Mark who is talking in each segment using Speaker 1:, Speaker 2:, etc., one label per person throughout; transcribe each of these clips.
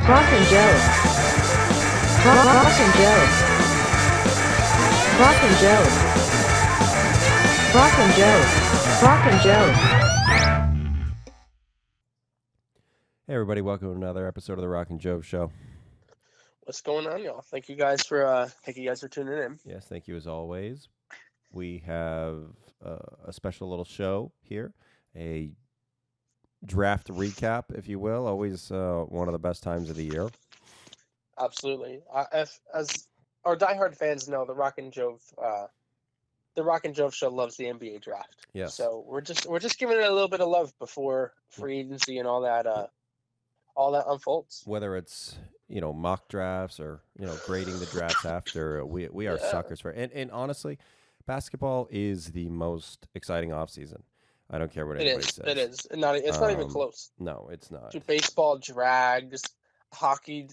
Speaker 1: Rock and Joe. Rock and Joe. Rock and Joe. Rock and Joe. Rock and Joe.
Speaker 2: Hey everybody, welcome to another episode of the Rock and Jouv Show.
Speaker 3: What's going on, y'all? Thank you guys for tuning in.
Speaker 2: Yes, thank you as always. We have a special little show here, a draft recap, if you will. Always one of the best times of the year.
Speaker 3: Absolutely. As our diehard fans know, the Rock and Jove show loves the NBA draft.
Speaker 2: Yes.
Speaker 3: So we're just giving it a little bit of love before free agency and all that unfolds.
Speaker 2: Whether it's mock drafts or grading the drafts after, we are suckers for it. And honestly, basketball is the most exciting offseason. I don't care what anybody says.
Speaker 3: It is. It's not even close.
Speaker 2: No, it's not.
Speaker 3: Dude, baseball drags, hockey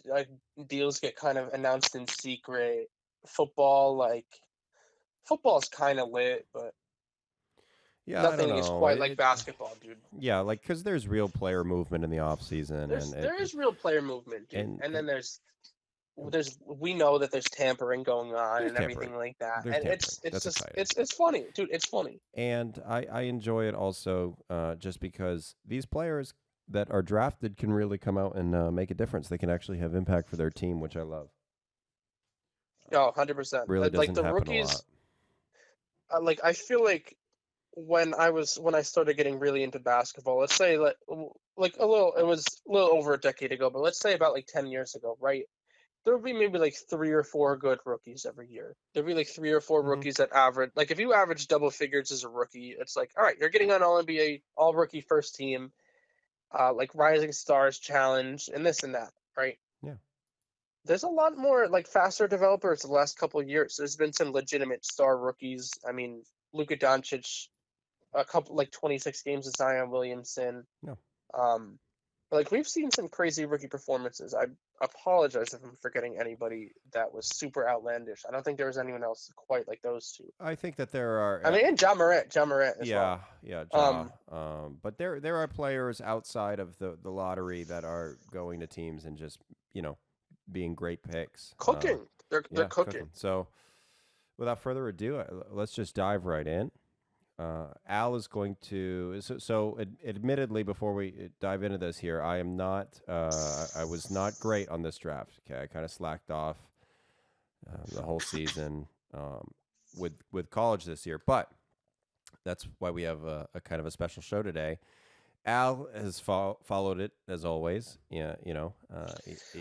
Speaker 3: deals get kind of announced in secret. Football's kind of lit, but nothing is quite like basketball, dude.
Speaker 2: Yeah, because there's real player movement in the off season.
Speaker 3: There is real player movement, dude. And then there's we know that there's tampering going on and everything like that. And it's funny, dude. It's funny.
Speaker 2: And I enjoy it also just because these players that are drafted can really come out and make a difference. They can actually have impact for their team, which I love.
Speaker 3: Oh, 100%.
Speaker 2: Really doesn't
Speaker 3: the
Speaker 2: happen
Speaker 3: rookies,
Speaker 2: a lot.
Speaker 3: I feel like when I started getting really into basketball, let's say it was a little over a decade ago, but let's say about 10 years ago, right? There would be maybe 3 or 4 good rookies every year. There'd be 3 or 4 rookies that average. If you average double figures as a rookie, it's all right, you're getting on All NBA, All Rookie First Team, Rising Stars Challenge, and this and that, right?
Speaker 2: Yeah.
Speaker 3: There's a lot more faster developers the last couple of years. There's been some legitimate star rookies. I mean, Luka Doncic, a couple 26 games of Zion Williamson.
Speaker 2: No.
Speaker 3: We've seen some crazy rookie performances. I apologize if I'm forgetting anybody that was super outlandish. I don't think there was anyone else quite like those two.
Speaker 2: I think that there are.
Speaker 3: I mean, and Ja Morant as well.
Speaker 2: Yeah, Ja. But there are players outside of the lottery that are going to teams and just being great picks.
Speaker 3: Cooking. They're cooking.
Speaker 2: So, without further ado, let's just dive right in. Al is going to. So admittedly, before we dive into this here, I am not. I was not great on this draft. Okay, I kind of slacked off the whole season with college this year, but that's why we have a kind of a special show today. Al has followed it as always. Yeah,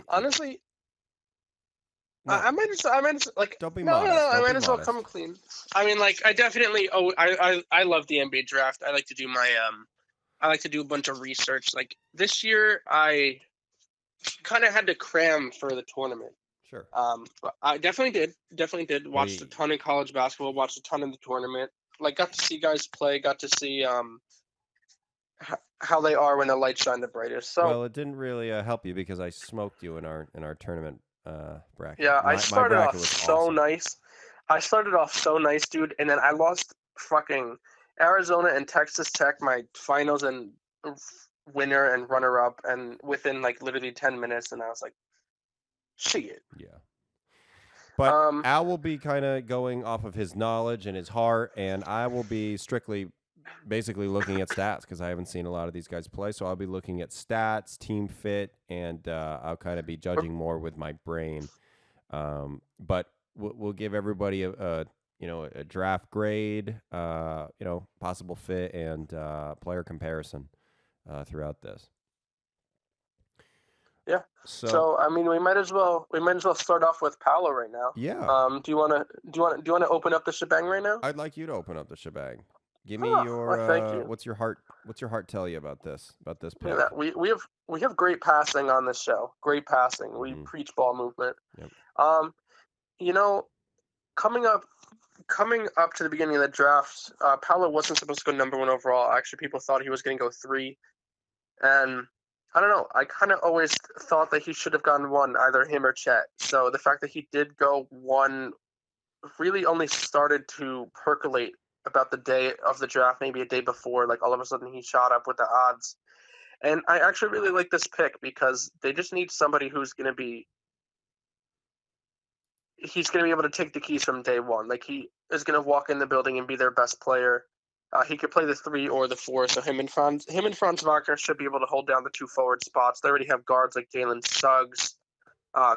Speaker 3: honestly.
Speaker 2: No.
Speaker 3: I might just
Speaker 2: Don't be
Speaker 3: no,
Speaker 2: modest.
Speaker 3: I might as well come clean. I mean, I definitely. I love the NBA draft. I like to do I like to do a bunch of research. This year, I kind of had to cram for the tournament.
Speaker 2: Sure.
Speaker 3: But I definitely did. Watched a ton of college basketball. Watched a ton of the tournament. Got to see guys play. Got to see how they are when the lights shine the brightest. So
Speaker 2: well, it didn't really help you because I smoked you in our tournament. Bracket.
Speaker 3: Yeah, I started off so
Speaker 2: awesome.
Speaker 3: nice. I started off so nice, dude, and then I lost fucking Arizona and Texas Tech, my finals and winner and runner-up, and within literally 10 minutes, and I was like, shit.
Speaker 2: Yeah. But Al will be kind of going off of his knowledge and his heart, and I will be strictly basically looking at stats because I haven't seen a lot of these guys play. So I'll be looking at stats, team fit, and I'll kind of be judging more with my brain. But we'll give everybody a draft grade, possible fit and player comparison throughout this.
Speaker 3: Yeah. So I mean, we might as well start off with Paolo right now.
Speaker 2: Yeah.
Speaker 3: Do you want to open up the shebang right now?
Speaker 2: I'd like you to open up the shebang. Give me
Speaker 3: thank
Speaker 2: your
Speaker 3: you.
Speaker 2: What's your heart tell you about this pick?
Speaker 3: Yeah, we have great passing on this show. Great passing. We preach ball movement.
Speaker 2: Yep.
Speaker 3: Coming up to the beginning of the draft, Paolo wasn't supposed to go number 1 overall. Actually, people thought he was going to go 3, and I don't know. I kind of always thought that he should have gone 1, either him or Chet. So the fact that he did go 1 really only started to percolate about the day of the draft, maybe a day before. All of a sudden he shot up with the odds. And I actually really like this pick because they just need somebody who's going to be able to take the keys from day one. Like, he is going to walk in the building and be their best player. He could play the 3 or the 4, so him and Franz Wagner should be able to hold down the 2 forward spots. They already have guards like Jalen Suggs,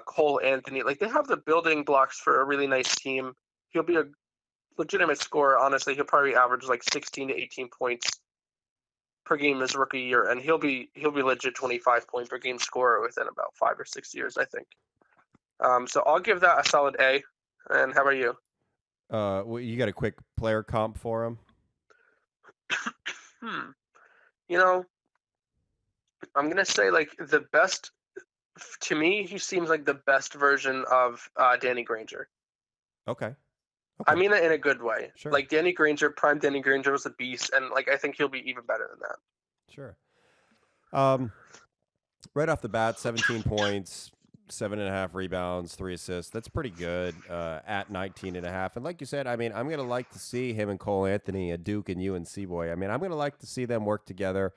Speaker 3: Cole Anthony. Like, they have the building blocks for a really nice team. He'll be a legitimate scorer. Honestly, he'll probably average like 16 to 18 points per game his rookie year, and he'll be legit 25-point per game scorer within about 5 or 6 years, I think. So I'll give that a solid A. And how about you?
Speaker 2: Well, you got a quick player comp for him?
Speaker 3: You know, I'm gonna say like the best. To me, he seems like the best version of Danny Granger.
Speaker 2: Okay.
Speaker 3: I mean that in a good way.
Speaker 2: Sure.
Speaker 3: Like prime Danny Granger was a beast, and like I think he'll be even better than that.
Speaker 2: Sure. Right off the bat, 17 points, 7.5 rebounds, 3 assists. That's pretty good at 19.5. And like you said, I mean, I'm gonna like to see him and Cole Anthony, a Duke and UNC boy. I mean, I'm gonna like to see them work together.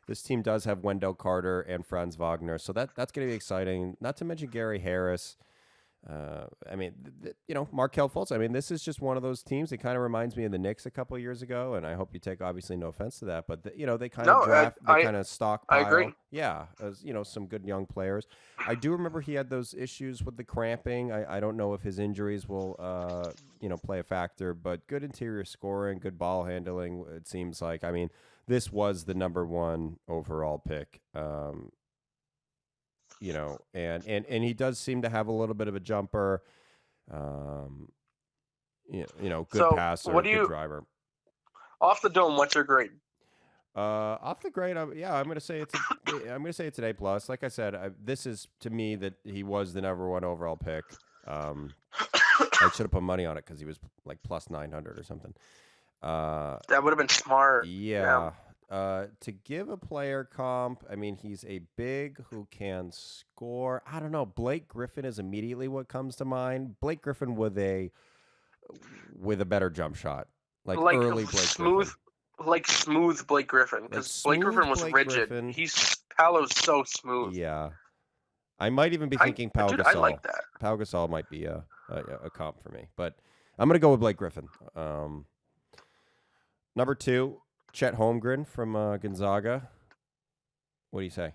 Speaker 2: This team does have Wendell Carter and Franz Wagner, so that's going to be exciting. Not to mention Gary Harris. I mean, Markelle Fultz. I mean, this is just one of those teams. It kind of reminds me of the Knicks a couple of years ago, and I hope you take obviously no offense to that. But they kind of draft, they kind of stockpile.
Speaker 3: I agree.
Speaker 2: Yeah, as, some good young players. I do remember he had those issues with the cramping. I don't know if his injuries will play a factor, but good interior scoring, good ball handling. It seems like. I mean, this was the number 1 overall pick. And he does seem to have a little bit of a jumper, good passer, good driver.
Speaker 3: Off the dome, what's your grade?
Speaker 2: Off the grade, I'm gonna say it's an A plus. Like I said, this is to me that he was the number 1 overall pick. I should have put money on it because he was like plus 900 or something.
Speaker 3: That would have been smart.
Speaker 2: Yeah. To give a player comp, I mean, he's a big who can score. I don't know. Blake Griffin is immediately what comes to mind. Blake Griffin with a better jump shot, like early Blake
Speaker 3: smooth, Griffin. Like smooth Blake Griffin, because Blake Griffin was rigid. Paolo's so smooth.
Speaker 2: Yeah, I might even be thinking Pau Gasol.
Speaker 3: I like that.
Speaker 2: Pau Gasol might be a comp for me, but I'm gonna go with Blake Griffin. Number 2. Chet Holmgren from Gonzaga. What do you say?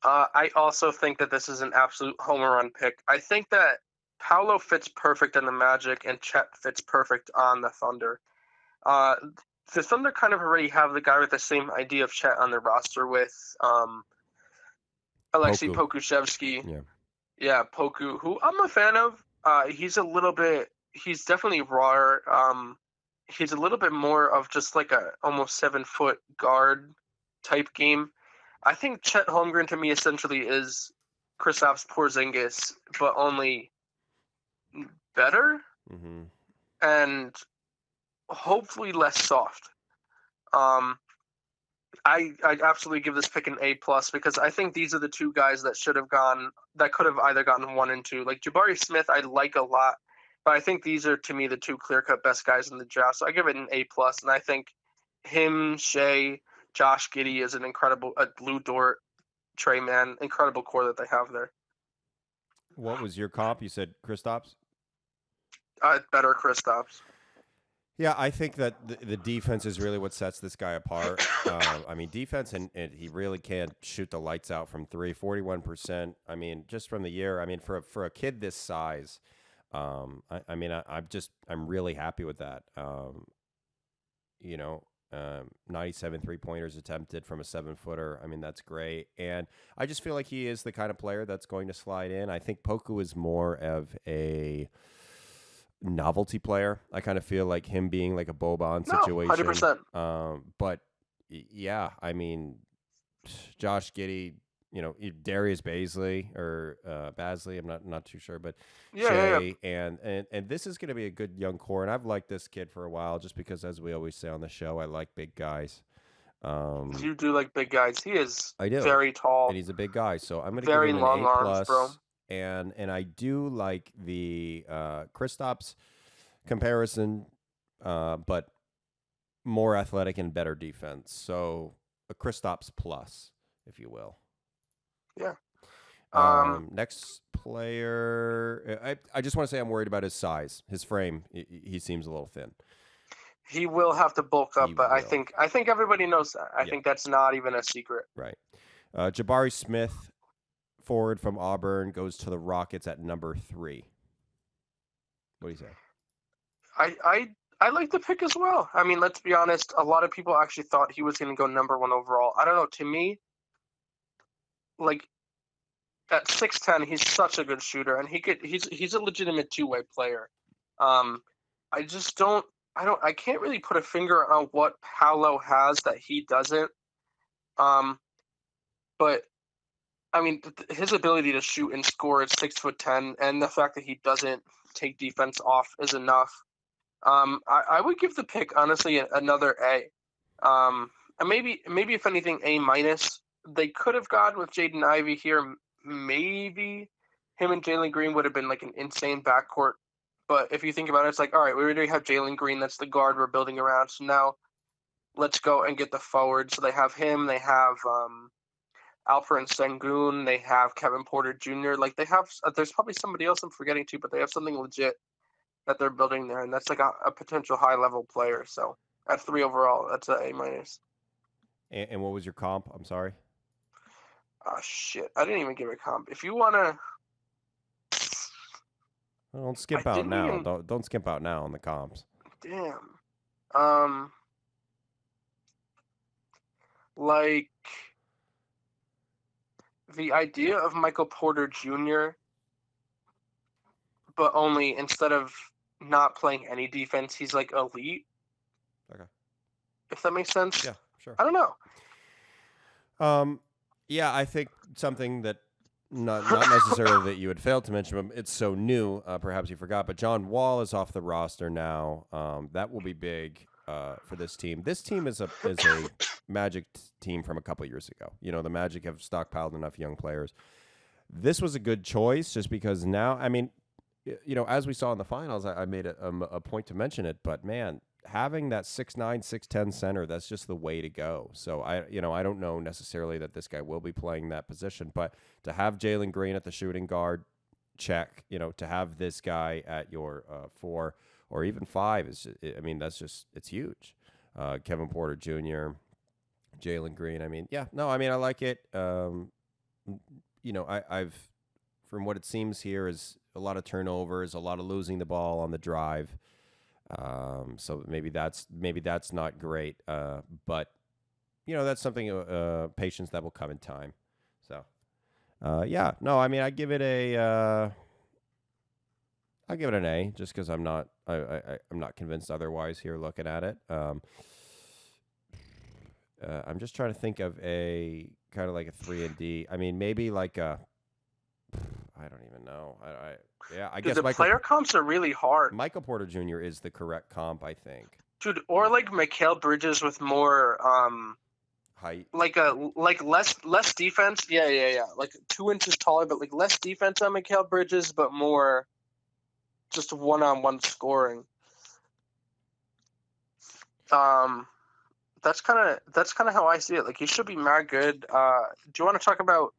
Speaker 3: I also think that this is an absolute home run pick. I think that Paolo fits perfect on the Magic and Chet fits perfect on the Thunder. The Thunder kind of already have the guy with the same idea of Chet on their roster with Alexei Pokusevsky. Yeah, Poku, who I'm a fan of. He's definitely rawer. He's a little bit more of just like a almost 7-foot guard type game. I think Chet Holmgren to me essentially is Kristaps Porzingis, but only better and hopefully less soft. I absolutely give this pick an A plus because I think these are the 2 guys that could have either gotten 1 and 2. Like Jabari Smith, I like a lot. But I think these are, to me, the 2 clear-cut best guys in the draft. So I give it an A+. And I think him, Shea, Josh Giddey is an incredible Lou Dort, Trey Mann, incredible core that they have there.
Speaker 2: What was your comp? You said Kristaps?
Speaker 3: Better Kristaps.
Speaker 2: Yeah, I think that the defense is really what sets this guy apart. I mean, defense, and he really can shoot the lights out from 3, 41%. I mean, just from the year. I mean, for a kid this size – I'm really happy with that. 97 3-pointers attempted from a 7-footer. I mean, that's great. And I just feel like he is the kind of player that's going to slide in. I think Poku is more of a novelty player. I kind of feel like him being like a Boban situation.
Speaker 3: 100%.
Speaker 2: But yeah, I mean, Josh Giddey, Darius Basley or Basley, I'm not too sure, but Shea, and this is going to be a good young core, and I've liked this kid for a while just because, as we always say on the show, I like big guys.
Speaker 3: You do like big guys. He is
Speaker 2: I do.
Speaker 3: Very tall.
Speaker 2: And he's a big guy, so I'm going to
Speaker 3: give
Speaker 2: him an
Speaker 3: long
Speaker 2: A+.
Speaker 3: Arms, bro.
Speaker 2: And I do like the Kristaps comparison, but more athletic and better defense. So a Kristaps plus, if you will.
Speaker 3: Yeah.
Speaker 2: Next player, I just want to say I'm worried about his size, his frame. He seems a little thin.
Speaker 3: He will have to bulk up, but I think everybody knows that. I think that's not even a secret.
Speaker 2: Right. Jabari Smith, forward from Auburn, goes to the Rockets at number 3. What do you say?
Speaker 3: I like the pick as well. I mean, let's be honest. A lot of people actually thought he was going to go number 1 overall. I don't know. To me, like at 6'10", he's such a good shooter, and he's a legitimate two-way player. I just don't. I can't really put a finger on what Paolo has that he doesn't. But I mean, his ability to shoot and score at 6'10", and the fact that he doesn't take defense off is enough. I would give the pick honestly another A. And maybe if anything A minus. They could have gone with Jaden Ivey here. Maybe him and Jalen Green would have been like an insane backcourt. But if you think about it, it's like, all right, we already have Jalen Green. That's the guard we're building around. So now let's go and get the forward. So they have him. They have Alperen Sengun. They have Kevin Porter Jr. Like they have, there's probably somebody else I'm forgetting too, but they have something legit that they're building there, and that's like a potential high level player. So at 3 overall, that's an A minus.
Speaker 2: And what was your comp? I'm sorry.
Speaker 3: Oh shit! I didn't even give a comp. If you wanna,
Speaker 2: don't skimp out now. Don't skimp out now on the comps.
Speaker 3: Damn. Like the idea of Michael Porter Jr., but only instead of not playing any defense, he's like elite.
Speaker 2: Okay.
Speaker 3: If that makes sense.
Speaker 2: Yeah, sure.
Speaker 3: I don't know.
Speaker 2: Yeah, I think something that not necessarily that you had failed to mention, but it's so new, perhaps you forgot, but John Wall is off the roster now. That will be big for this team. This team is a Magic team from a couple years ago. You know, the Magic have stockpiled enough young players. This was a good choice just because now, I mean, you know, as we saw in the finals, I made a point to mention it, but man, having that 6'9", 6'10" center, that's just the way to go. So I don't know necessarily that this guy will be playing that position, but to have Jalen Green at the shooting guard, check. You know, to have this guy at your 4 or even 5 is, it's huge. Kevin Porter Jr., Jalen Green. I mean, I like it. You know, I've from what it seems here is a lot of turnovers, a lot of losing the ball on the drive. So maybe that's not great. But you know, that's something patience that will come in time. So I give it an A just because I'm not convinced otherwise here looking at it. I'm just trying to think of a kind of like a 3 and D. I mean, maybe like I don't even know. I guess
Speaker 3: the player comps are really hard.
Speaker 2: Michael Porter Jr. is the correct comp, I think.
Speaker 3: Dude, or like Mikal Bridges with more
Speaker 2: height,
Speaker 3: like less defense. Yeah. Like 2 inches taller, but like less defense on Mikal Bridges, but more just one-on-one scoring. That's kind of how I see it. Like he should be mad good. Do you want to talk about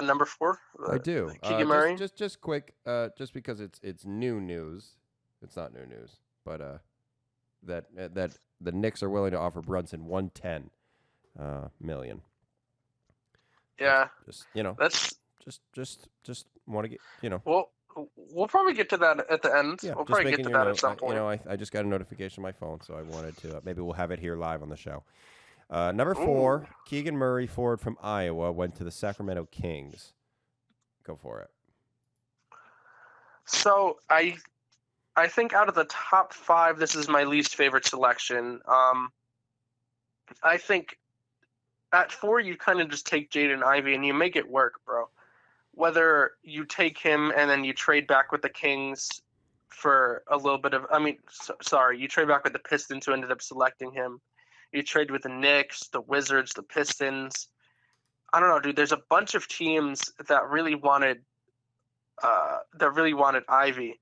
Speaker 3: number 4?
Speaker 2: I do.
Speaker 3: Keegan Murray.
Speaker 2: Just quick. Just because it's new news. It's not new news, but that the Knicks are willing to offer Brunson $110 million.
Speaker 3: Yeah.
Speaker 2: Just you know.
Speaker 3: That's
Speaker 2: just want to get
Speaker 3: Well, we'll probably get to that at the end.
Speaker 2: Yeah,
Speaker 3: we'll probably get to that at some point.
Speaker 2: I just got a notification on my phone, so I wanted to. Maybe we'll have it here live on the show. Number 4, Keegan Murray, forward from Iowa, went to the Sacramento Kings. Go for it.
Speaker 3: So I think out of the top 5, this is my least favorite selection. I think at 4, you kind of just take Jaden Ivey and you make it work, bro. Whether you take him and then you trade back with the Kings for a little bit of, you trade back with the Pistons who ended up selecting him. You trade with the Knicks, the Wizards, the Pistons. I don't know, dude. There's a bunch of teams that really wanted Ivy.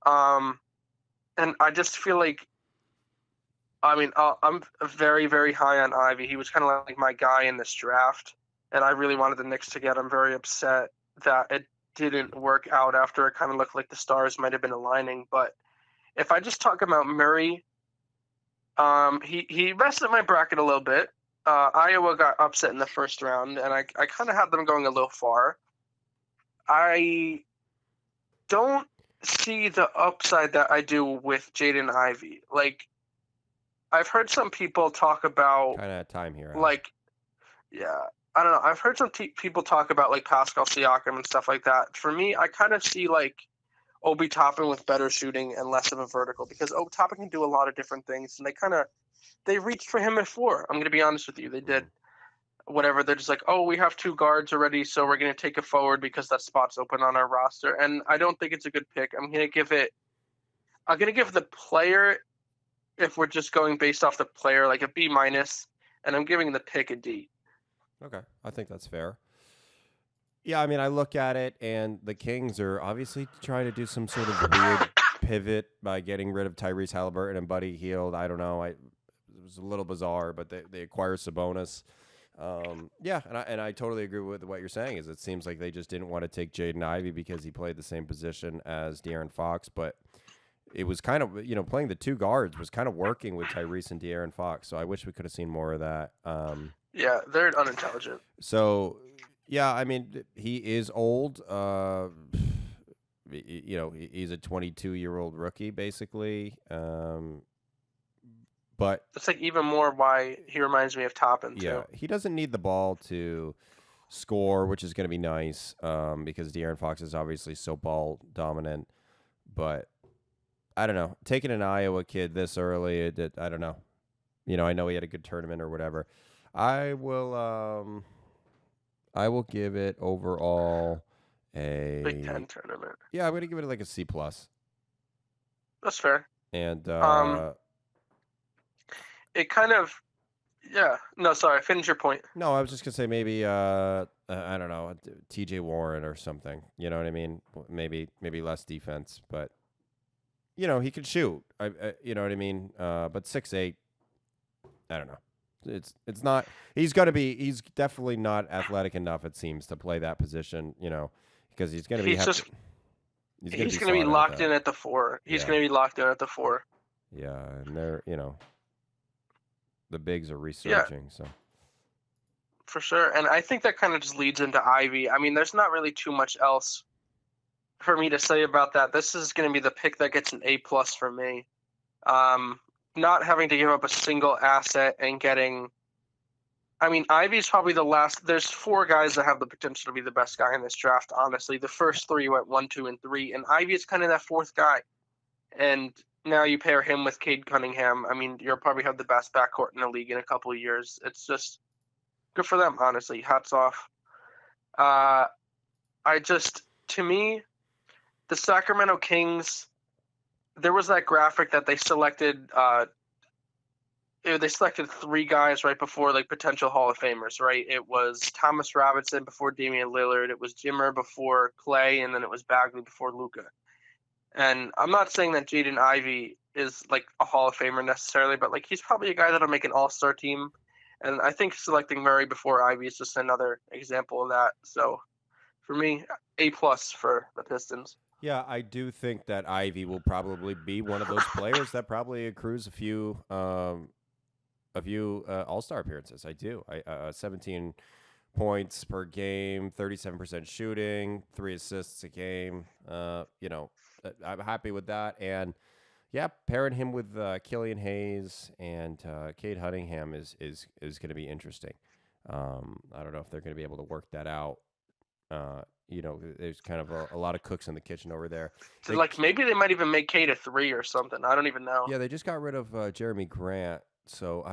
Speaker 3: And I just feel like I mean, I'm very, very high on Ivy. He was kind of like my guy in this draft, and I really wanted the Knicks to get him. Very upset that it didn't work out after it kind of looked like the stars might have been aligning. But if I just talk about Murray, he messed up my bracket a little bit. Iowa got upset in the first round, and I kind of had them going a little far. I don't see the upside that I do with Jaden Ivey. Like, I've heard some people talk about
Speaker 2: kind of time here.
Speaker 3: Like, yeah, I don't know. I've heard some people talk about like Pascal Siakam and stuff like that. For me, I kind of see like Obi Toppin with better shooting and less of a vertical, because Obi Toppin can do a lot of different things, and they reached for him before. I'm gonna be honest with you, they did. Whatever, they're just like, oh, we have 2 guards already, so we're gonna take a forward because that spot's open on our roster. And I don't think it's a good pick. I'm gonna give the player, if we're just going based off the player, like a B minus, and I'm giving the pick a D.
Speaker 2: Okay, I think that's fair. Yeah, I mean, I look at it, and the Kings are obviously trying to do some sort of weird pivot by getting rid of Tyrese Halliburton and Buddy Hield. I don't know. It was a little bizarre, but they acquire Sabonis. Yeah, and I totally agree with what you're saying. Is it seems like they just didn't want to take Jaden Ivey because he played the same position as De'Aaron Fox, but it was kind of, playing the 2 guards was kind of working with Tyrese and De'Aaron Fox. So I wish we could have seen more of that.
Speaker 3: Yeah, they're unintelligent.
Speaker 2: So, yeah, I mean, he is old. He's a 22-year-old rookie, basically. But
Speaker 3: it's like even more why he reminds me of Toppin, too.
Speaker 2: Yeah, he doesn't need the ball to score, which is going to be nice because De'Aaron Fox is obviously so ball dominant. But I don't know. Taking an Iowa kid this early, I don't know. I know he had a good tournament or whatever. I will give it overall a
Speaker 3: Big Ten tournament.
Speaker 2: Yeah, I'm going to give it like a C+.
Speaker 3: That's fair.
Speaker 2: And
Speaker 3: it kind of, yeah. No, sorry. Finish your point.
Speaker 2: No, I was just gonna say maybe I don't know, T.J. Warren or something. You know what I mean? Maybe less defense, but he could shoot. You know what I mean? But 6'8", I don't know. It's not. He's He's definitely not athletic enough. It seems to play that position. Because he's gonna be.
Speaker 3: He's gonna be locked in at the 4. He's gonna be locked in at the 4.
Speaker 2: Yeah, and they're the bigs are researching, so.
Speaker 3: For sure, and I think that kind of just leads into Ivy. I mean, there's not really too much else for me to say about that. This is going to be the pick that gets an A+ for me. Not having to give up a single asset and getting. I mean, Ivy's probably the last. There's 4 guys that have the potential to be the best guy in this draft. Honestly, the first 3 went 1, 2, and 3, and Ivy is kind of that 4th guy, and. Now you pair him with Cade Cunningham. I mean, you'll probably have the best backcourt in the league in a couple of years. It's just good for them, honestly. Hats off. To me, the Sacramento Kings, there was that graphic that they selected. They selected 3 guys right before like potential Hall of Famers, right? It was Thomas Robinson before Damian Lillard. It was Jimmer before Clay, and then it was Bagley before Luka. And I'm not saying that Jaden Ivey is like a Hall of Famer necessarily, but like he's probably a guy that'll make an all-star team. And I think selecting Murray before Ivey is just another example of that. So for me, A+ for the Pistons.
Speaker 2: Yeah, I do think that Ivey will probably be one of those players that probably accrues a few all-star appearances. I do. 17 points per game, 37% shooting, 3 assists a game. I'm happy with that. And yeah, pairing him with Killian Hayes and Cade Cunningham is going to be interesting. I don't know if they're going to be able to work that out. There's kind of a lot of cooks in the kitchen over there.
Speaker 3: So maybe they might even make Cade a 3 or something. I don't even know.
Speaker 2: Yeah, they just got rid of Jeremy Grant. So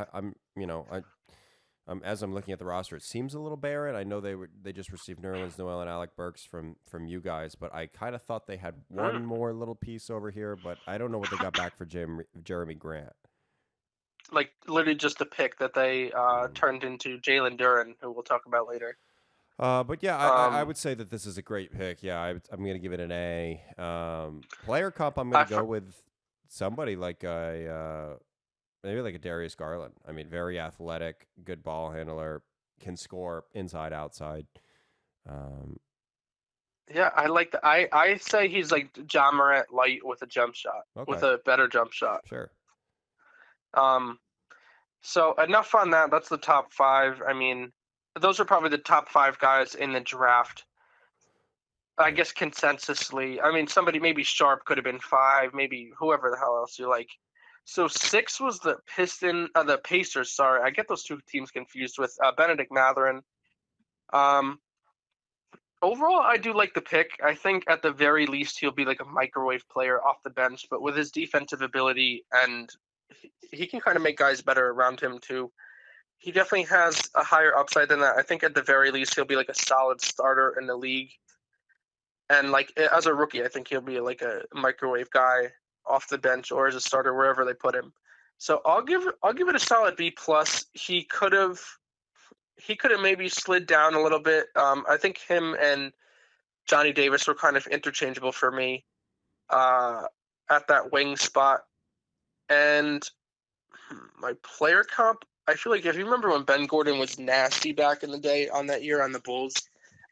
Speaker 2: as I'm looking at the roster, it seems a little barren. I know they just received Nerlens Noel and Alec Burks from you guys, but I kind of thought they had one more little piece over here, but I don't know what they got back for Jeremy Grant.
Speaker 3: Like literally just a pick that they turned into Jalen Duren, who we'll talk about later.
Speaker 2: But yeah, I would say that this is a great pick. Yeah, I'm going to give it an A. Player comp, I'm going to go with somebody like maybe like a Darius Garland. I mean, very athletic, good ball handler, can score inside, outside. Um,
Speaker 3: Yeah, I like that. I say he's like John Morant light with a jump shot, with
Speaker 2: okay,
Speaker 3: a better jump shot.
Speaker 2: sure.
Speaker 3: Um, so enough on that. That's the top five. I mean, those are probably the top five guys in the draft. I
Speaker 2: Yeah.
Speaker 3: guess consensusly. I mean, somebody maybe Sharp could have been five, maybe whoever the hell else you like. So six was the the Pacers. Sorry, I get those two teams confused with Benedict Mathurin. Um, Overall, I do like the pick. I think at the very least he'll be like a microwave player off the bench, but with his defensive ability and he can kind of make guys better around him too. He definitely has a higher upside than that. I think at the very least he'll be like a solid starter in the league. And like as a rookie, I think he'll be like a microwave guy off the bench or as a starter wherever they put him. So I'll give it a solid B plus. He could have maybe slid down a little bit. I think him and Johnny Davis were kind of interchangeable for me at that wing spot. And my player comp, I feel like if you remember when Ben Gordon was nasty back in the day on that year on the Bulls,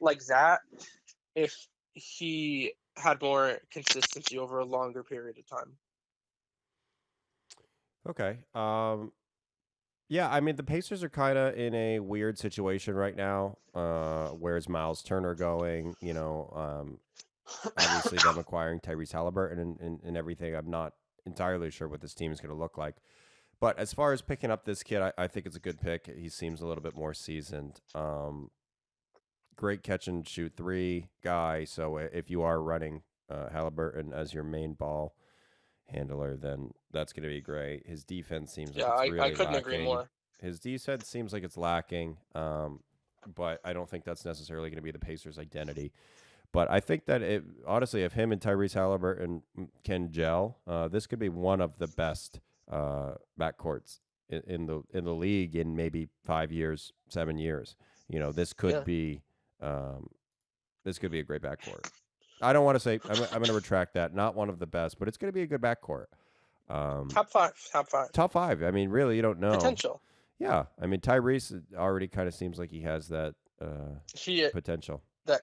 Speaker 3: like that, if he had more consistency over a longer period of time.
Speaker 2: Okay. Yeah, I mean the Pacers are kind of in a weird situation right now. Where's Miles Turner going? Obviously them acquiring Tyrese Halliburton and everything. I'm not entirely sure what this team is going to look like. But as far as picking up this kid, I think it's a good pick. He seems a little bit more seasoned. Great catch and shoot three guy. So if you are running Halliburton as your main ball handler, then that's going to be great. His defense seems like it's
Speaker 3: I
Speaker 2: really
Speaker 3: couldn't
Speaker 2: lacking.
Speaker 3: agree more.
Speaker 2: His defense seems like it's lacking, but I don't think that's necessarily going to be the Pacers' identity. But I think that honestly, if him and Tyrese Halliburton can gel, this could be one of the best backcourts in the league in maybe 5 years, 7 years. This could be this could be a great backcourt. I don't want to say I'm going to retract that. Not one of the best, but it's going to be a good backcourt.
Speaker 3: Top five.
Speaker 2: Top five. I mean, really, you don't know.
Speaker 3: Potential.
Speaker 2: Yeah, I mean, Tyrese already kind of seems like he has that potential.
Speaker 3: That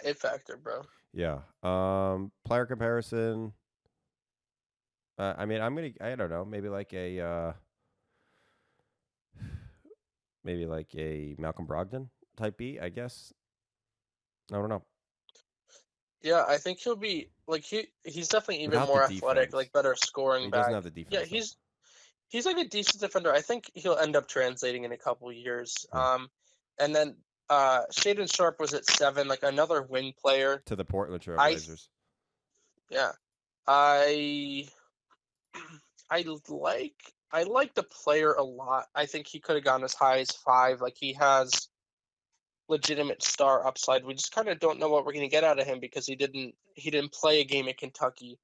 Speaker 3: it factor, bro.
Speaker 2: Yeah. Player comparison. I mean, I don't know, maybe like a Malcolm Brogdon type B, I guess. I don't know.
Speaker 3: Yeah, I think he'll be like he's definitely even
Speaker 2: Without the
Speaker 3: more athletic,
Speaker 2: defense.
Speaker 3: like better scoring
Speaker 2: He
Speaker 3: back.
Speaker 2: doesn't have the defense.
Speaker 3: Yeah, he's like a decent defender. I think he'll end up translating in a couple years.
Speaker 2: Yeah.
Speaker 3: And then Shaden Sharp was at 7, like another wing player.
Speaker 2: To the Portland Trailblazers.
Speaker 3: Yeah. I I like the player a lot. I think he could have gone as high as 5. Like he has legitimate star upside. We just kind of don't know what we're going to get out of him because he didn't play a game at Kentucky.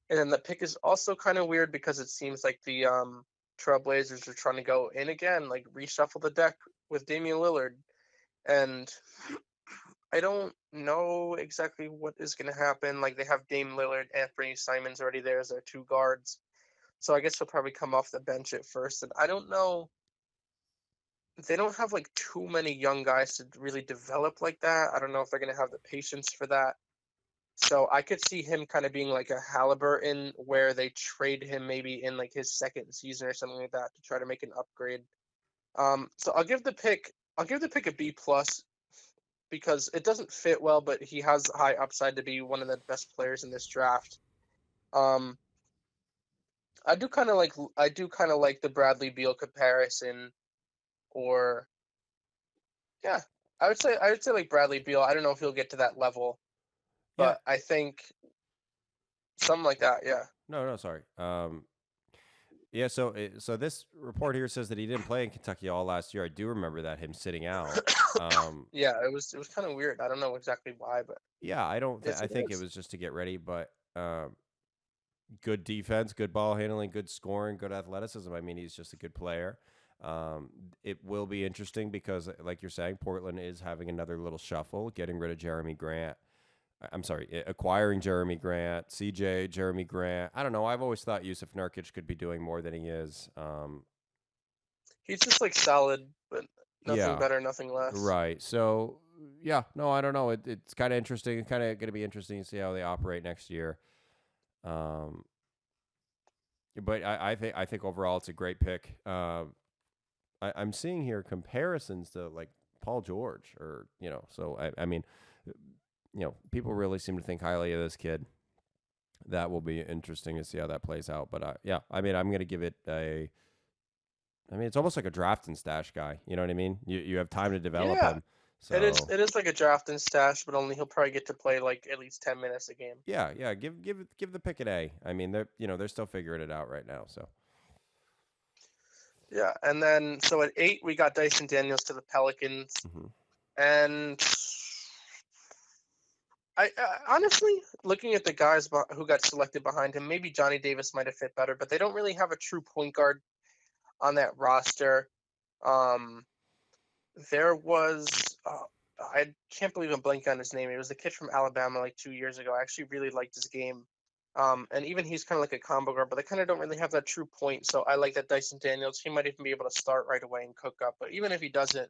Speaker 3: And then the pick is also kind of weird because it seems like the Trailblazers are trying to go in again, like reshuffle the deck with Damian Lillard. And I don't know exactly what is going to happen. Like they have Dame Lillard, Anthony Simons already there as their 2 guards. So I guess he'll probably come off the bench at first. And I don't know. They don't have like too many young guys to really develop like that. I don't know if they're going to have the patience for that. So I could see him kind of being like a Halliburton where they trade him maybe in like his second season or something like that to try to make an upgrade. So I'll give the pick a B plus because it doesn't fit well, but he has high upside to be one of the best players in this draft. I do kind of like the Bradley Beal comparison, or yeah, I would say like Bradley Beal. I don't know if he'll get to that level, but I think something like that. Yeah.
Speaker 2: No, sorry. Yeah, so this report here says that he didn't play in Kentucky all last year. I do remember that, him sitting out.
Speaker 3: Yeah, it was kind of weird. I don't know exactly why, but
Speaker 2: yeah, I think it was just to get ready, but good defense, good ball handling, good scoring, good athleticism. I mean, he's just a good player. It will be interesting because, like you're saying, Portland is having another little shuffle, getting rid of Jeremy Grant. I'm sorry, acquiring Jeremy Grant, CJ, Jeremy Grant. I don't know. I've always thought Yusuf Nurkic could be doing more than he is.
Speaker 3: He's just like solid, but nothing
Speaker 2: Yeah,
Speaker 3: better, nothing less.
Speaker 2: right. So, yeah, no, I don't know. It's kind of interesting. It's kind of going to be interesting to see how they operate next year. Um, but I think overall it's a great pick. I'm seeing here comparisons to like Paul George, or so I mean, people really seem to think highly of this kid. That will be interesting to see how that plays out. But yeah, I mean, I'm gonna give it a. I mean, it's almost like a draft and stash guy. You know what I mean? You have time to develop
Speaker 3: Yeah,
Speaker 2: him.
Speaker 3: it is.
Speaker 2: So
Speaker 3: It is like a draft and stash, but only he'll probably get to play like at least 10 minutes a game.
Speaker 2: yeah, give the pick an A. I mean, they're still figuring it out right now. So
Speaker 3: Yeah, and then so at 8 we got Dyson Daniels to the Pelicans,
Speaker 2: mhm.
Speaker 3: and I honestly, looking at the guys who got selected behind him, maybe Johnny Davis might have fit better, but they don't really have a true point guard on that roster. Um, there was I can't believe I'm blanking on his name. It was the kid from Alabama like 2 years ago. I actually really liked his game. And even he's kind of like a combo guard, but they kind of don't really have that true point. So I like that Dyson Daniels. He might even be able to start right away and cook up. But even if he doesn't,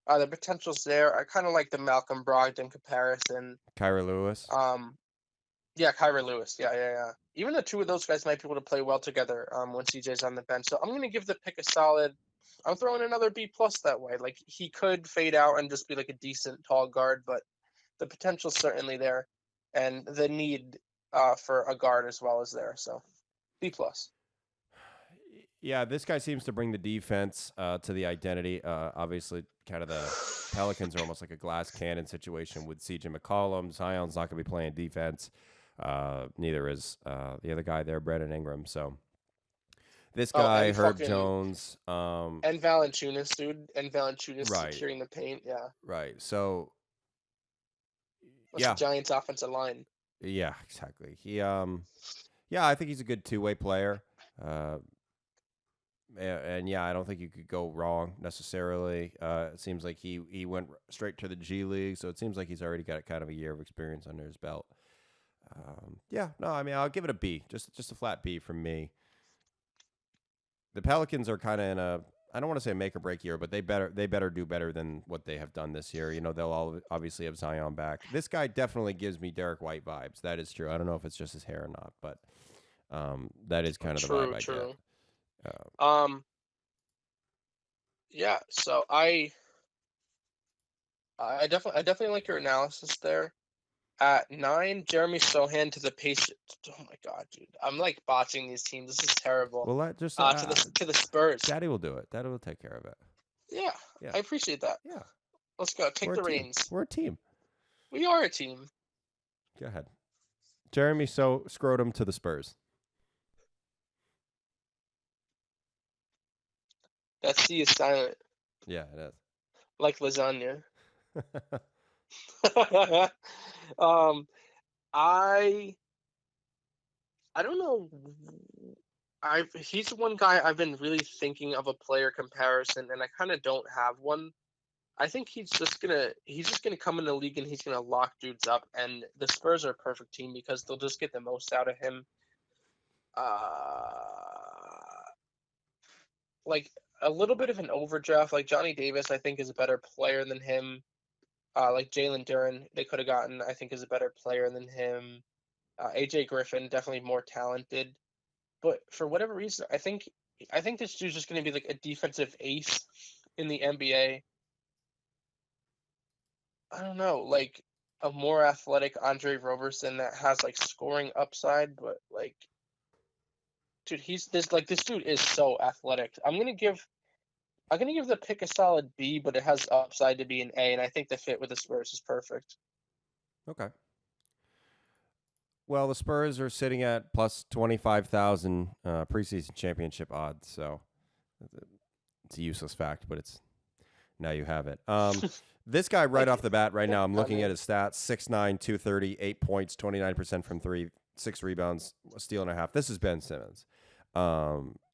Speaker 3: the potential's there. I kind of like the Malcolm Brogdon comparison.
Speaker 2: Kyra Lewis.
Speaker 3: Yeah, Kyra Lewis. Yeah. Even the two of those guys might be able to play well together when CJ's on the bench. So I'm gonna give the pick a solid. I'm throwing another B plus that way. Like he could fade out and just be like a decent tall guard, but the potential's certainly there, and the need for a guard as well is there. So B plus.
Speaker 2: Yeah, this guy seems to bring the defense to the identity. Obviously, kind of the Pelicans are almost like a glass cannon situation with CJ McCollum. Zion's not going to be playing defense. Neither is the other guy there, Brandon Ingram. So this guy, Herb Jones,
Speaker 3: and Valanciunas, dude, and Valanciunas
Speaker 2: right,
Speaker 3: securing the paint. Yeah,
Speaker 2: right. So
Speaker 3: that's the Giants' offensive line.
Speaker 2: Yeah, exactly. I think he's a good two-way player. And yeah, I don't think you could go wrong necessarily. It seems like he went straight to the G League, so it seems like he's already got kind of a year of experience under his belt. I mean, I'll give it a B, just a flat B from me. The Pelicans are kind of in a, I don't want to say make or break year, but they better do better than what they have done this year. They'll all obviously have Zion back. This guy definitely gives me Derek White vibes. That is true. I don't know if it's just his hair or not, but that is kind of the vibe I get.
Speaker 3: Yeah, so I definitely like your analysis there. At 9, Jeremy Sohan to the Pacers. Oh my god, dude! I'm like botching these teams. This is terrible.
Speaker 2: Well, just
Speaker 3: to the Spurs.
Speaker 2: Daddy will do it. Daddy will take care of it.
Speaker 3: Yeah, I appreciate that.
Speaker 2: Yeah,
Speaker 3: let's go. Take the reins.
Speaker 2: We're a team.
Speaker 3: We are a team.
Speaker 2: Go ahead, Jeremy. So scrotum to the Spurs.
Speaker 3: That C is silent.
Speaker 2: Yeah, it is.
Speaker 3: Like lasagna. I don't know. He's one guy I've been really thinking of a player comparison, and I kind of don't have one. I think he's just gonna come in the league and he's gonna lock dudes up, and the Spurs are a perfect team because they'll just get the most out of him. Like a little bit of an overdraft. Like Johnny Davis, I think is a better player than him. Like Jalen Duren, they could have gotten, I think, is a better player than him. AJ Griffin, definitely more talented, but for whatever reason, I think this dude's just going to be like a defensive ace in the NBA. I don't know, like a more athletic Andre Roberson that has like scoring upside, but like, dude, this dude is so athletic. I'm gonna give the pick a solid B, but it has upside to be an A, and I think the fit with the Spurs is perfect.
Speaker 2: Okay. Well, the Spurs are sitting at plus 25,000 preseason championship odds, so it's a useless fact, but now you have it. This guy right off the bat, right now, I'm looking at his stats: 6'9", 230, 8 points, 29% from three, 6 rebounds, a steal and a half. This is Ben Simmons.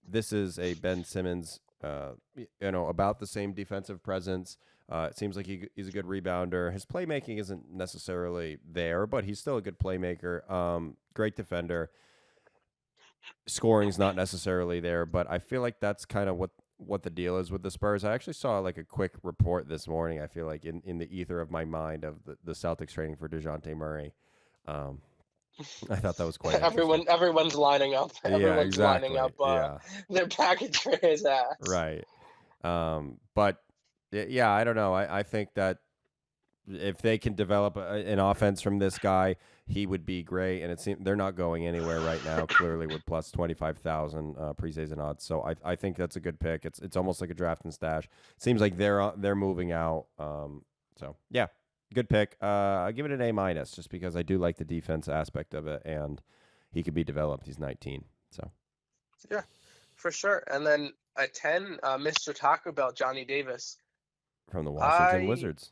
Speaker 2: This is a Ben Simmons, about the same defensive presence. It seems like he's a good rebounder. His playmaking isn't necessarily there, but he's still a good playmaker. Great defender. Scoring's not necessarily there, but I feel like that's kind of what the deal is with the Spurs. I actually saw like a quick report this morning. I feel like in the ether of my mind of the Celtics trading for DeJounte Murray. I thought that was quite interesting.
Speaker 3: Everyone's lining up.
Speaker 2: Yeah,
Speaker 3: Everyone's
Speaker 2: exactly.
Speaker 3: lining up
Speaker 2: Yeah,
Speaker 3: their package for his ass.
Speaker 2: right. But yeah, I don't know. I think that if they can develop an offense from this guy, he would be great. And it seems they're not going anywhere right now. Clearly, with plus 25,000 preseason odds. So I think that's a good pick. It's almost like a draft and stash. Seems like they're moving out. So yeah, good pick. I give it an A-, just because I do like the defense aspect of it, and he could be developed. He's 19. So
Speaker 3: yeah, for sure. And then at 10, Mr. Taco Bell, Johnny Davis
Speaker 2: from the Washington Wizards.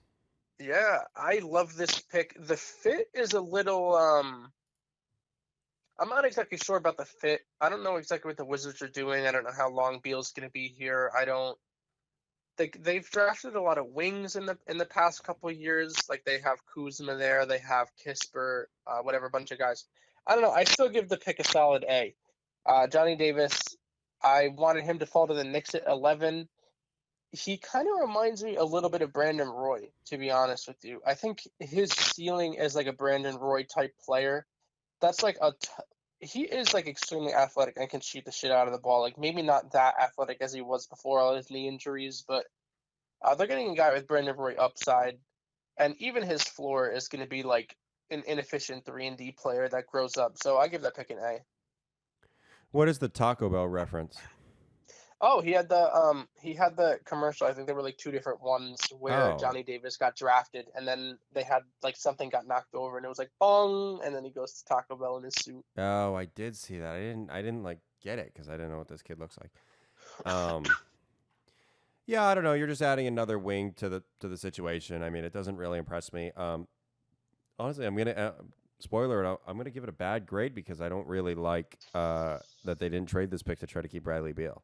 Speaker 3: Yeah, I love this pick. The fit is a little I'm not exactly sure about the fit. I don't know exactly what the Wizards are doing. I don't know how long Beal's going to be here. I don't they've drafted a lot of wings in the past couple of years. Like they have Kuzma there, they have Kisper, whatever bunch of guys. I don't know. I still give the pick a solid A. Johnny Davis, I wanted him to fall to the Knicks at 11. He kind of reminds me a little bit of Brandon Roy, to be honest with you. I think his ceiling is like a Brandon Roy type player. That's like he is like extremely athletic and can shoot the shit out of the ball. Like maybe not that athletic as he was before all his knee injuries, but they're getting a guy with Brandon Roy upside, and even his floor is going to be like an inefficient 3-and-D player that grows up. So I give that pick an A.
Speaker 2: What is the Taco Bell reference?
Speaker 3: Oh, he had the commercial. I think there were like two different ones where Johnny Davis got drafted, and then they had like something got knocked over, and it was like bong, and then he goes to Taco Bell in his suit.
Speaker 2: Oh, I did see that. I didn't like get it because I didn't know what this kid looks like. Yeah, I don't know. You're just adding another wing to the situation. I mean, it doesn't really impress me. Honestly, I'm gonna spoiler it. I'm gonna give it a bad grade because I don't really like that they didn't trade this pick to try to keep Bradley Beal.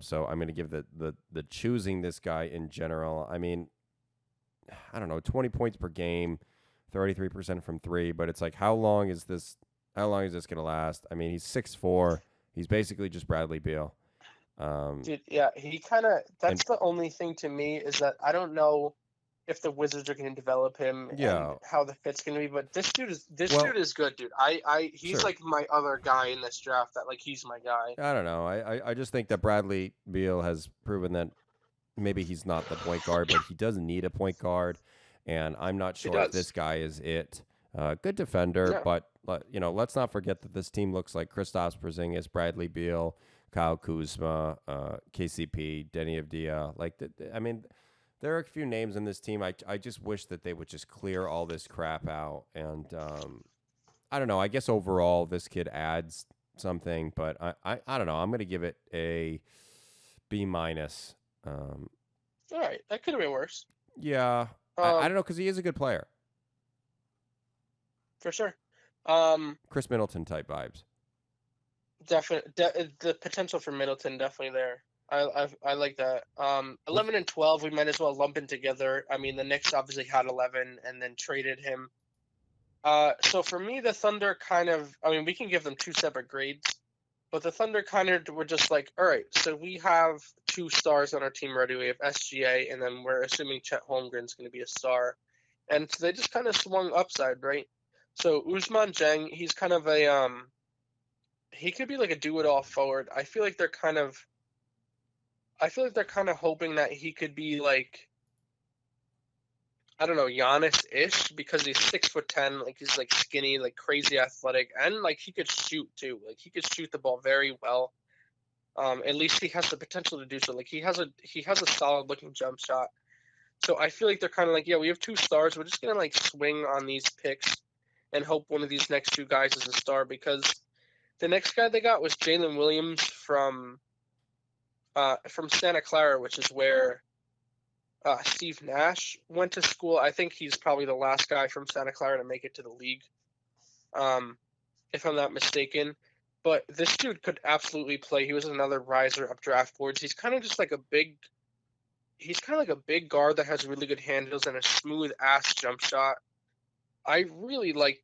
Speaker 2: So I'm going to give the choosing this guy in general. I mean, I don't know, 20 points per game, 33% from three, but it's like, how long is this going to last? I mean, he's 6'4". He's basically just Bradley Beal.
Speaker 3: Dude, yeah, that's the only thing to me is that I don't know if the Wizards are going to develop him and how the fit's going to be, but this dude is good, dude. He's sure. Like my other guy in this draft that like he's my guy.
Speaker 2: I don't know. I just think that Bradley Beal has proven that maybe he's not the point guard, but he doesn't need a point guard, and I'm not sure if this guy is it. Good defender, but let's not forget that this team looks like Kristaps Porzingis, Bradley Beal, Kyle Kuzma, KCP, Denny Avdia. Like, I mean, there are a few names in this team. I just wish that they would just clear all this crap out. And I don't know. I guess overall this kid adds something, but I don't know. I'm going to give it a B-.
Speaker 3: All right, that could have been worse.
Speaker 2: Yeah, I don't know because he is a good player.
Speaker 3: For sure.
Speaker 2: Chris Middleton type vibes.
Speaker 3: Definitely, the potential for Middleton definitely there. I like that. 11 and 12, we might as well lump in together. I mean, the Knicks obviously had 11 and then traded him. So for me, the Thunder we can give them two separate grades, but the Thunder kind of were just like, all right, so we have two stars on our team already. We have SGA, and then we're assuming Chet Holmgren's going to be a star. And so they just kind of swung upside, right? So Ousmane Dieng, he's kind of he could be like a do-it-all forward. I feel like they're kind of hoping that he could be like, I don't know, Giannis-ish, because he's 6'10", like he's like skinny, like crazy athletic, and like he could shoot too. Like he could shoot the ball very well. At least he has the potential to do so. Like he has a solid looking jump shot. So I feel like they're kind of like, yeah, we have two stars. We're just gonna like swing on these picks and hope one of these next two guys is a star, because the next guy they got was Jalen Williams from Santa Clara, which is where Steve Nash went to school. I think he's probably the last guy from Santa Clara to make it to the league, if I'm not mistaken. But this dude could absolutely play. He was another riser up draft boards. He's kind of just like he's kind of like a big guard that has really good handles and a smooth ass jump shot. I really like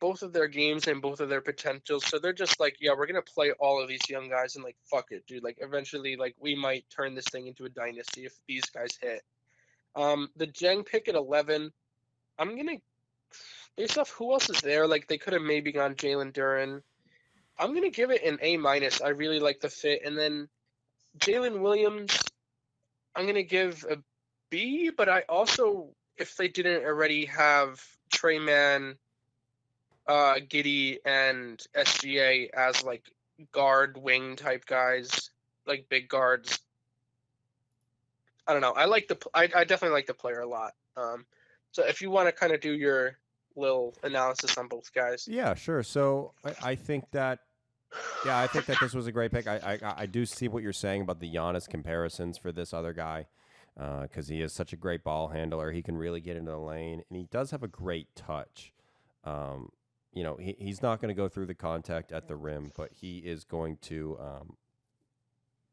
Speaker 3: both of their games and both of their potentials. So they're just like, yeah, we're gonna play all of these young guys and like fuck it, dude. Like eventually, like we might turn this thing into a dynasty if these guys hit. The Jeng pick at 11, I'm gonna based off who else is there. Like they could have maybe gone Jalen Duren. I'm gonna give it an A minus. I really like the fit, and then Jalen Williams, I'm gonna give a B. But I also, if they didn't already have Trey Man, Giddy, and SGA as like guard wing type guys, like big guards. I don't know. I definitely like the player a lot. So if you want to kind of do your little analysis on both guys.
Speaker 2: Yeah, sure. So I think that I think that this was a great pick. I do see what you're saying about the Giannis comparisons for this other guy because he is such a great ball handler. He can really get into the lane, and he does have a great touch. He's not going to go through the contact at the rim, but he is going to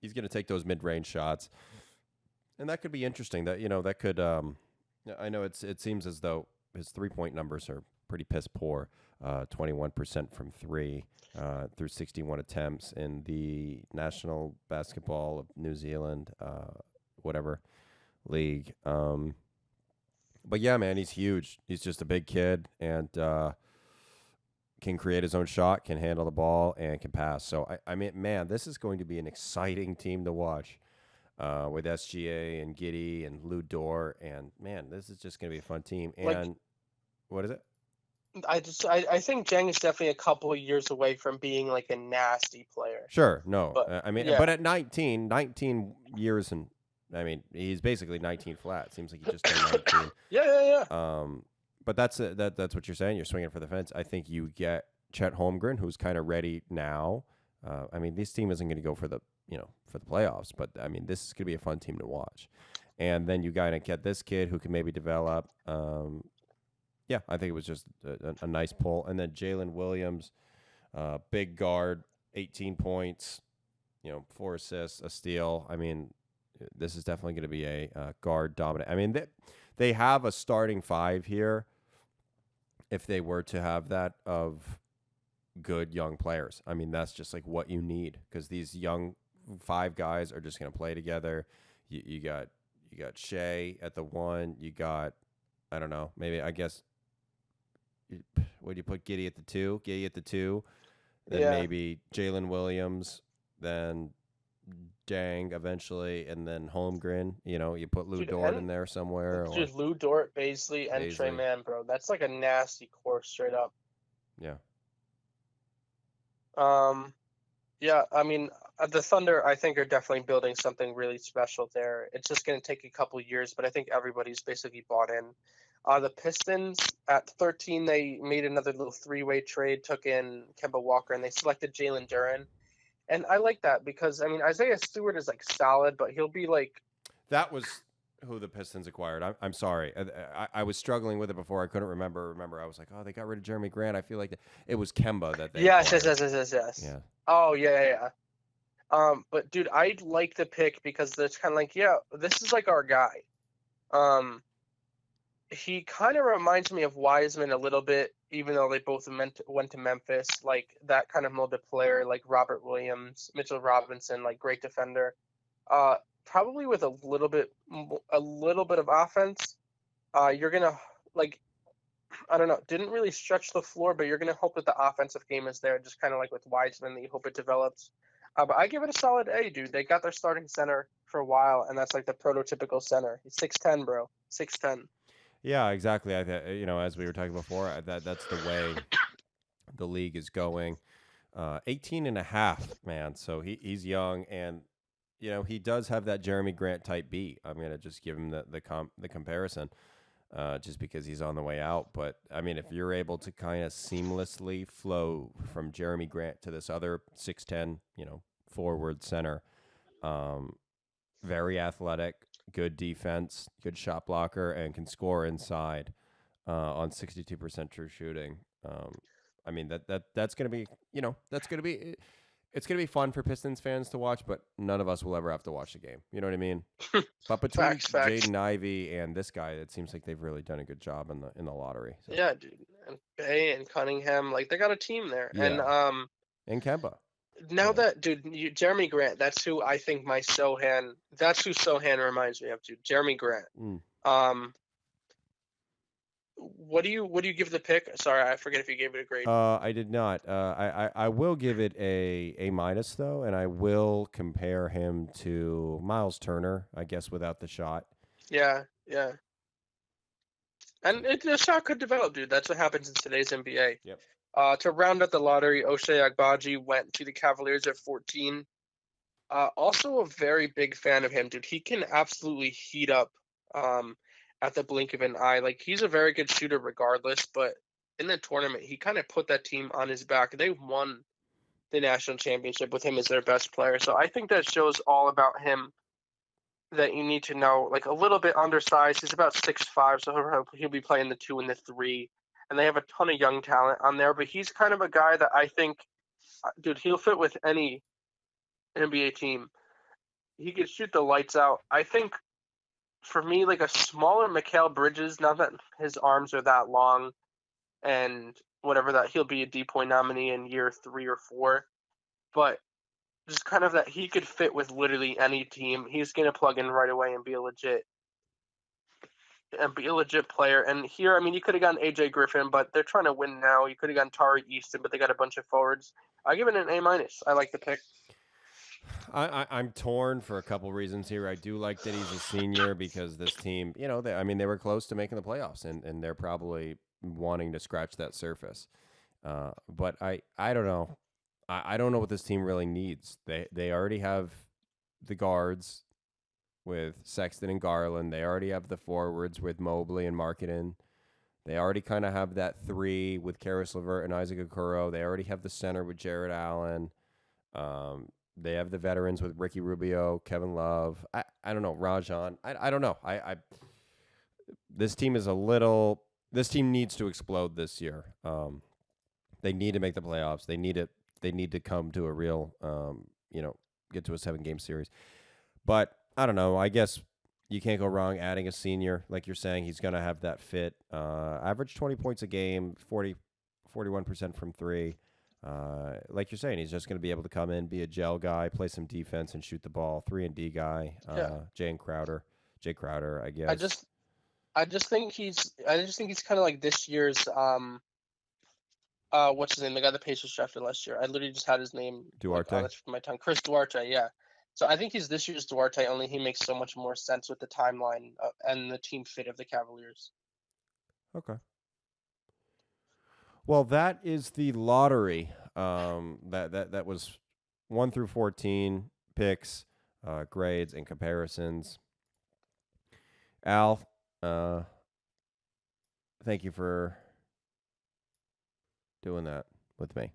Speaker 2: he's going to take those mid-range shots, and that could be interesting. That could I know it seems as though his 3-point numbers are pretty piss poor. 21% from three through 61 attempts in the National Basketball of New Zealand, whatever league. But yeah, man, he's huge. He's just a big kid and can create his own shot, can handle the ball, and can pass. So, I mean, man, this is going to be an exciting team to watch with SGA and Giddy and Lou Dort. And, man, this is just going to be a fun team. And what is it?
Speaker 3: I think Jeng is definitely a couple of years away from being like a nasty player.
Speaker 2: Sure, no.
Speaker 3: But,
Speaker 2: but at 19 years and I mean, he's basically 19 flat. Seems like he just turned 19.
Speaker 3: Yeah.
Speaker 2: But that's what you're saying. You're swinging for the fence. I think you get Chet Holmgren, who's kind of ready now. I mean, this team isn't going to go for the playoffs, but I mean, this is going to be a fun team to watch. And then you got to get this kid who can maybe develop. Yeah, I think it was just a nice pull. And then Jalen Williams, big guard, 18 points, 4 assists, a steal. I mean, this is definitely going to be a guard dominant. I mean, they have a starting 5 here if they were to have that of good young players. I mean, that's just like what you need because these young 5 guys are just going to play together. You got Shea at the 1. You got, I don't know, maybe I guess, would you put Giddy at the 2? Giddy at the 2. Then maybe Jalen Williams, then Jang eventually, and then Holmgren. You put Lou Dort in there somewhere.
Speaker 3: Just Lou Dort, Baisley, and Trey Mann, bro. That's like a nasty core straight up.
Speaker 2: Yeah.
Speaker 3: Yeah, I mean, the Thunder, I think, are definitely building something really special there. It's just going to take a couple years, but I think everybody's basically bought in. The Pistons, at 13, they made another little 3-way trade, took in Kemba Walker, and they selected Jalen Duren. And I like that because, I mean, Isaiah Stewart is, like, solid, but he'll be, like...
Speaker 2: That was who the Pistons acquired. I'm sorry. I was struggling with it before. I couldn't remember. I was like, oh, they got rid of Jeremy Grant. I feel like it was Kemba that they
Speaker 3: Yes.
Speaker 2: Yeah.
Speaker 3: Oh, yeah. But, dude, I like the pick because it's kind of like, yeah, this is, like, our guy. He kind of reminds me of Wiseman a little bit, even though they both went to Memphis. Like that kind of molded player, like Robert Williams, Mitchell Robinson, like great defender. Probably with a little bit of offense. You're gonna I don't know, didn't really stretch the floor, but you're gonna hope that the offensive game is there, just kind of like with Wiseman, that you hope it develops. But I give it a solid A, dude. They got their starting center for a while, and that's like the prototypical center. He's 6'10", bro. 6'10".
Speaker 2: Yeah, exactly. As we were talking before, that's the way the league is going. 18 and a half, man. So he's young, and he does have that Jeremy Grant type beat. I'm gonna just give him the comparison, just because he's on the way out. But I mean, if you're able to kind of seamlessly flow from Jeremy Grant to this other 6'10", forward center, very athletic, good defense, good shot blocker, and can score inside on 62% true shooting. I mean that's going to be it's going to be fun for Pistons fans to watch, but none of us will ever have to watch the game. You know what I mean? But between
Speaker 3: Facts.
Speaker 2: Jaden Ivey and this guy, it seems like they've really done a good job in the lottery. So.
Speaker 3: Yeah, dude. And Bay and Cunningham, like they got a team there.
Speaker 2: Yeah. And Kemba.
Speaker 3: Now that, dude, Jeremy Grant, that's who I think that's who Sohan reminds me of, dude. Jeremy Grant. What do you give the pick? Sorry, I forget if you gave it a grade.
Speaker 2: I did not. I will give it a minus though, and I will compare him to Miles Turner, I guess, without the shot.
Speaker 3: Yeah. And the shot could develop, dude. That's what happens in today's NBA.
Speaker 2: Yep.
Speaker 3: To round out the lottery, Ochai Agbaji went to the Cavaliers at 14. Also a very big fan of him, dude. He can absolutely heat up at the blink of an eye. Like, he's a very good shooter regardless, but in the tournament, he kind of put that team on his back. They won the national championship with him as their best player. So I think that shows all about him that you need to know. Like, a little bit undersized. He's about 6'5", so he'll be playing the 2 and the 3. And they have a ton of young talent on there, but he's kind of a guy that I think, dude, he'll fit with any NBA team. He could shoot the lights out. I think, for me, like a smaller Mikal Bridges, not that his arms are that long, and whatever, that he'll be a D-point nominee in year 3 or 4, but just kind of that he could fit with literally any team. He's going to plug in right away and be a legit player. And here, I mean, you could have gotten AJ Griffin, but they're trying to win now. You could have gotten Tari Easton, but they got a bunch of forwards. I give it an A-. I like the pick.
Speaker 2: I'm torn for a couple reasons here. I do like that he's a senior because this team, you know, they were close to making the playoffs, and they're probably wanting to scratch that surface. But I don't know. I don't know what this team really needs. They already have the guards with Sexton and Garland. They already have the forwards with Mobley and Markkanen. They already kind of have that 3 with Karis LeVert and Isaac Okoro. They already have the center with Jared Allen. They have the veterans with Ricky Rubio, Kevin Love. I don't know, Rajon. I don't know. This team needs to explode this year. They need to make the playoffs. They need to come to a real, get to a 7-game series. But I don't know. I guess you can't go wrong adding a senior. Like you're saying, he's going to have that fit. Average 20 points a game, 41% from 3. Like you're saying, he's just going to be able to come in, be a gel guy, play some defense, and shoot the ball. 3-and-D guy. Jay Crowder, I guess.
Speaker 3: I just think he's kind of like this year's what's his name? The guy the Pacers drafted last year. I literally just had his name.
Speaker 2: Duarte.
Speaker 3: That's from my tongue. Chris Duarte. Yeah. So I think he's this year's Duarte. Only he makes so much more sense with the timeline and the team fit of the Cavaliers.
Speaker 2: Okay. Well, that is the lottery. That was 1 through 14 picks, grades, and comparisons. Al, thank you for doing that with me,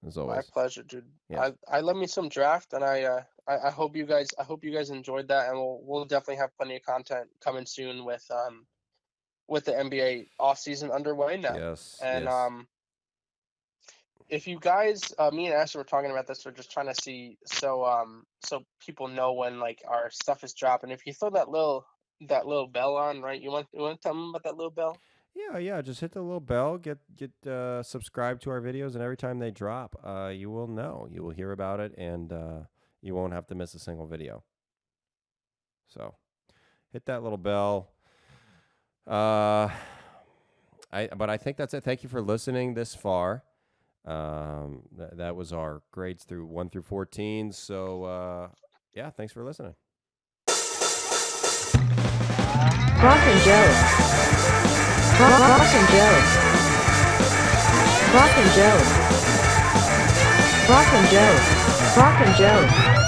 Speaker 2: as always.
Speaker 3: My pleasure, dude.
Speaker 2: Yeah.
Speaker 3: I love me some draft, and I hope you guys enjoyed that, and we'll definitely have plenty of content coming soon with the NBA offseason underway now.
Speaker 2: Yes.
Speaker 3: And
Speaker 2: yes.
Speaker 3: If you guys, me and Asher were talking about this, we're just trying to see so people know when like our stuff is dropping. If you throw that little bell on, right? You want to tell them about that little bell?
Speaker 2: Yeah. Just hit the little bell. Get subscribed to our videos, and every time they drop, you will know. You will hear about it, and you won't have to miss a single video. So, hit that little bell. But I think that's it. Thank you for listening this far. That was our grades through 1 through 14. So, thanks for listening.
Speaker 1: Brock and Jouv. Brock and Jouv. Brock and Jouv. Brock and Jouv. Brock and Jouv.